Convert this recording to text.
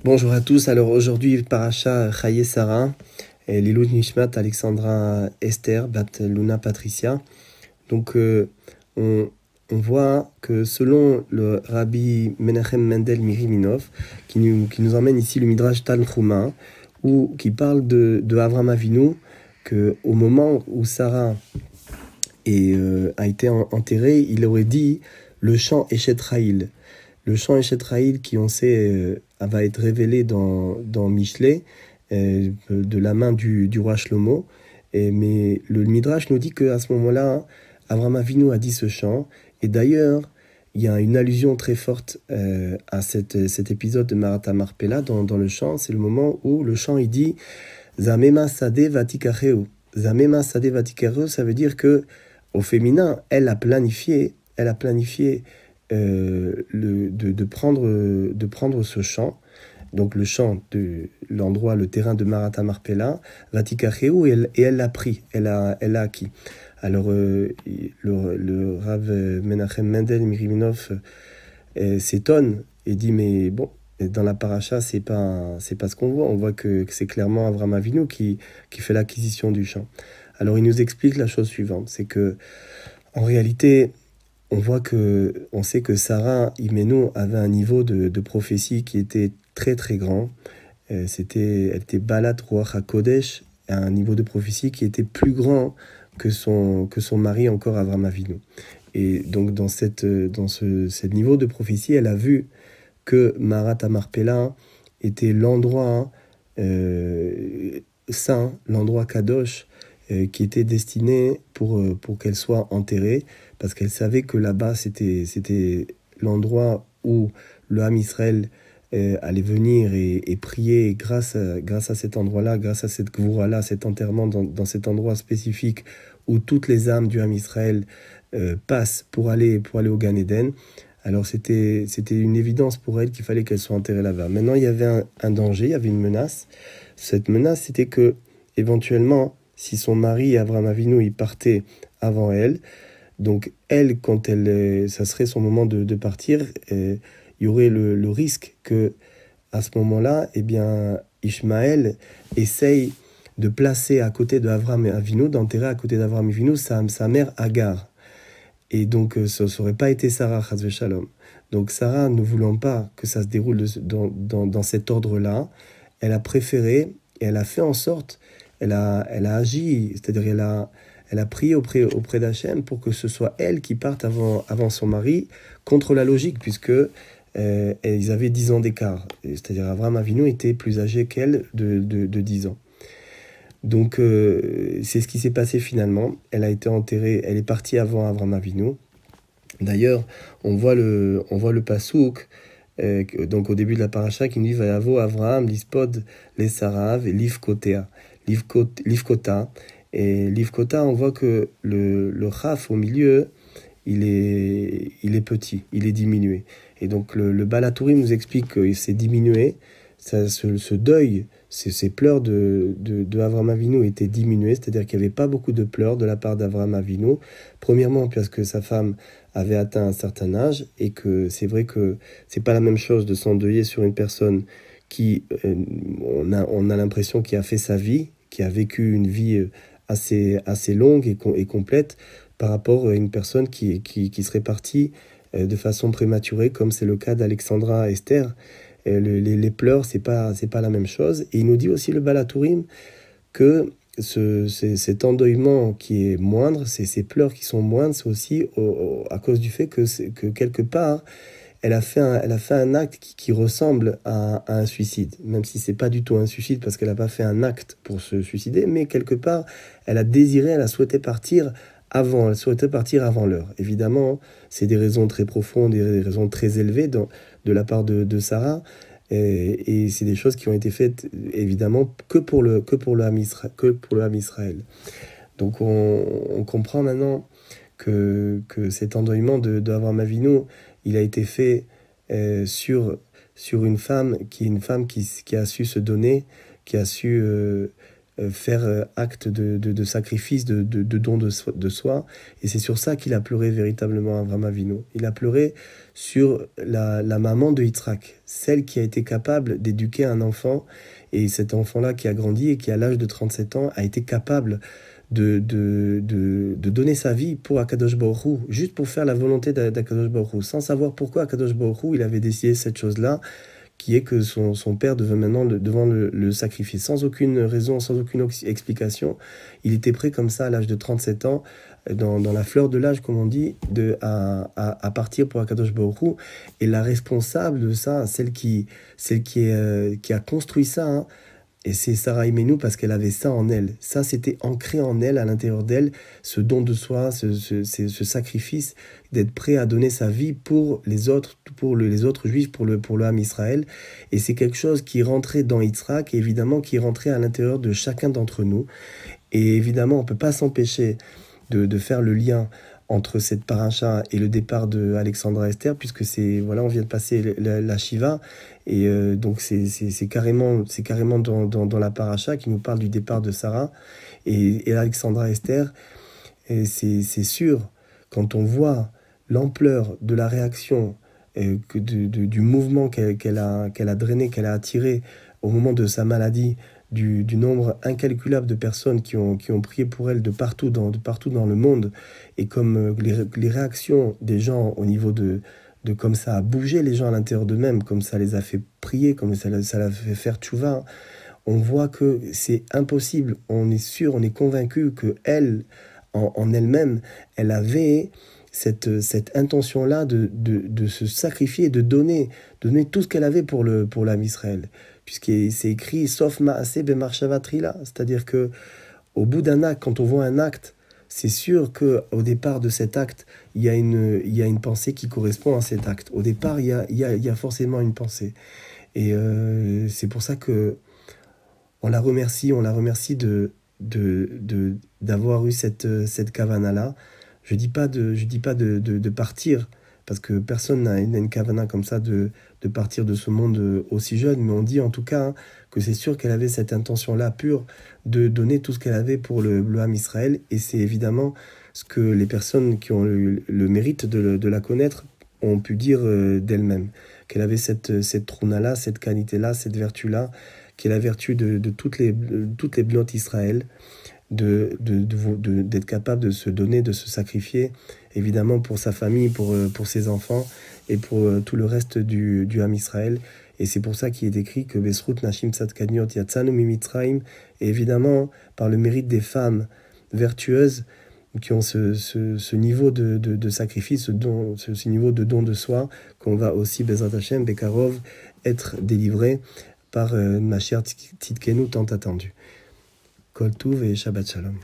Bonjour à tous, alors aujourd'hui Paracha Chaye Sarah, et Lilut Nishmat Alexandra Esther, Bat Luna Patricia. Donc on, on voit que selon le Rabbi Menachem Mendel Miriminov, qui nous emmène ici le Midrash Tanchuma, où qui parle de Avram Avinu, qu'au moment où Sarah a été enterrée, il aurait dit le chant Eshet Raïl. Le chant Eshet Raïl qui, on sait, va être révélé dans Michelet, de la main du roi Shlomo. Mais le Midrash nous dit qu'à ce moment-là, Avram Avinu a dit ce chant. Et d'ailleurs, il y a une allusion très forte à cet épisode de Marat Marpella dans le chant. C'est le moment où le chant il dit Zamema Sade Vatikacheu. Zamema Sade Vatikacheu, ça veut dire que au féminin, elle a planifié de prendre ce champ, donc le champ de l'endroit, le terrain de Marat Marpella, Vatikacheu, et elle l'a pris, elle a acquis. Alors le Rav Menachem Mendel Miriminov s'étonne et dit mais bon, dans la paracha c'est pas ce qu'on voit, on voit que c'est clairement Avram Avinu qui fait l'acquisition du champ. Alors il nous explique la chose suivante, c'est que en réalité on sait que Sarah Imenu avait un niveau de prophétie qui était très très grand. Elle était Balat Ruach HaKodesh, à un niveau de prophétie qui était plus grand que son mari encore Avram Avinu. Et donc dans ce niveau de prophétie, elle a vu que Marat Marpella était l'endroit saint, l'endroit Kadosh, qui était destiné pour qu'elle soit enterrée, parce qu'elle savait que là-bas c'était l'endroit où le Ham Israël allait venir et prier grâce à cet endroit-là, grâce à cette gvoura-là, cet enterrement dans cet endroit spécifique où toutes les âmes du Ham Israël passent pour aller au Gan Eden. Alors c'était une évidence pour elle qu'il fallait qu'elle soit enterrée là-bas. Maintenant, il y avait un danger, il y avait une menace. Cette menace, c'était que, éventuellement, si son mari, Avram Avinu, il partait avant elle, donc elle, ça serait son moment de partir, il y aurait le risque que, à ce moment-là, eh bien, Ishmaël essaye de placer à côté d'Avram Avinu, d'enterrer à côté d'Avram Avinu sa mère Agar. Et donc, ça n'aurait pas été Sarah, Chas v'Shalom. Donc, Sarah, ne voulant pas que ça se déroule dans cet ordre-là, elle a préféré, et elle a fait en sorte, elle a agi, c'est-à-dire elle a prié auprès d'Hachem pour que ce soit elle qui parte avant son mari, contre la logique, puisque ils avaient 10 ans d'écart. C'est-à-dire Avram Avinu était plus âgé qu'elle de 10 ans. Donc, c'est ce qui s'est passé finalement. Elle a été enterrée, elle est partie avant Avram Avinu. D'ailleurs, on voit le pasouk, donc au début de la paracha, qui nous dit Vayavo Avraham, Lispod, les Sarav, et Livkota. Et Livkota, on voit que le Chaf au milieu, il est petit, il est diminué. Et donc, le Balatourim nous explique que c'est diminué. Ce deuil, ces pleurs de Avram Avinu étaient diminués, c'est-à-dire qu'il n'y avait pas beaucoup de pleurs de la part d'Avram Avinu. Premièrement, parce que sa femme avait atteint un certain âge, et que c'est vrai que c'est pas la même chose de s'endeuiller sur une personne qui, on a l'impression, qui a fait sa vie, qui a vécu une vie assez longue et complète, par rapport à une personne qui serait partie de façon prématurée, comme c'est le cas d'Alexandra Esther. Les pleurs, c'est pas la même chose. Et il nous dit aussi le Balatourim que cet endeuillement qui est moindre, ces pleurs qui sont moindres, c'est aussi à cause du fait que quelque part, elle a fait un acte qui ressemble à un suicide, même si c'est pas du tout un suicide parce qu'elle n'a pas fait un acte pour se suicider, mais quelque part, elle a souhaité partir avant l'heure. Évidemment, c'est des raisons très profondes, des raisons très élevées de la part de Sarah, et c'est des choses qui ont été faites évidemment que pour le Ham Israël. Donc on comprend maintenant que cet endeuillement d'Avram Avinu, il a été fait sur une femme qui a su se donner, qui a su faire acte de sacrifice, de don de soi. Et c'est sur ça qu'il a pleuré véritablement, Avraham Avinu. Il a pleuré sur la maman de Yitzhak, celle qui a été capable d'éduquer un enfant. Et cet enfant-là qui a grandi et qui, à l'âge de 37 ans, a été capable de donner sa vie pour Akadosh Baruch Hu, juste pour faire la volonté d'Akadosh Baruch Hu, sans savoir pourquoi Akadosh Baruch Hu, il avait décidé cette chose-là, qui est que son père devait maintenant devant le sacrifier, sans aucune raison, sans aucune explication. Il était prêt comme ça, à l'âge de 37 ans, dans la fleur de l'âge, comme on dit, à partir pour Akadosh Baruch Hu. Et la responsable de ça, celle qui a construit ça, hein, et c'est Sarah Imenu, parce qu'elle avait ça en elle. Ça, c'était ancré en elle, à l'intérieur d'elle, ce don de soi, ce sacrifice, d'être prêt à donner sa vie pour les autres juifs, pour le Ham Israël. Et c'est quelque chose qui rentrait dans Yitzhak, et évidemment qui rentrait à l'intérieur de chacun d'entre nous. Et évidemment, on ne peut pas s'empêcher de faire le lien entre cette paracha et le départ de Alexandra Esther, puisque on vient de passer la Shiva, et donc c'est carrément dans la paracha qui nous parle du départ de Sarah et Alexandra Esther. Et c'est sûr, quand on voit l'ampleur de la réaction, du mouvement qu'elle a drainé, qu'elle a attiré au moment de sa maladie, du nombre incalculable de personnes qui ont prié pour elle de partout dans le monde, et comme les réactions des gens au niveau de comme ça a bougé les gens à l'intérieur d'eux-mêmes, comme ça les a fait prier, comme ça les a fait faire tchouva, on voit que c'est impossible. On est sûr, on est convaincu que elle, en elle-même, elle avait cette intention-là de se sacrifier, de donner tout ce qu'elle avait pour l'âme Israël. Puisque c'est écrit, sauf Maaseh bemarshava trila, c'est-à-dire que au bout d'un acte, quand on voit un acte, c'est sûr qu'au départ de cet acte, il y a une pensée qui correspond à cet acte. Au départ, il y a forcément une pensée. Et c'est pour ça que on la remercie d'avoir eu cette kavana-là. Je dis pas de partir, parce que personne n'a une kavana comme ça de partir de ce monde aussi jeune, mais on dit en tout cas, hein, que c'est sûr qu'elle avait cette intention-là pure de donner tout ce qu'elle avait pour le Ham Israël, et c'est évidemment ce que les personnes qui ont eu le mérite de la connaître ont pu dire d'elle-même, qu'elle avait cette trouna-là, cette qualité-là, cette vertu-là, qui est la vertu de toutes les bnotes Israël, d'être capable de se donner, de se sacrifier, évidemment pour sa famille, pour ses enfants et pour tout le reste du Ham Israël. Et c'est pour ça qu'il est écrit que Besrut Nashim Tzadkaniot Yatzanu Mimitzraim, et évidemment par le mérite des femmes vertueuses qui ont ce niveau de sacrifice, ce niveau de don de soi, qu'on va aussi, Bezrat Hashem, Bekarov, être délivré par Mashiach Tzidkenu tant attendu. Kol Tuv et Shabbat Shalom.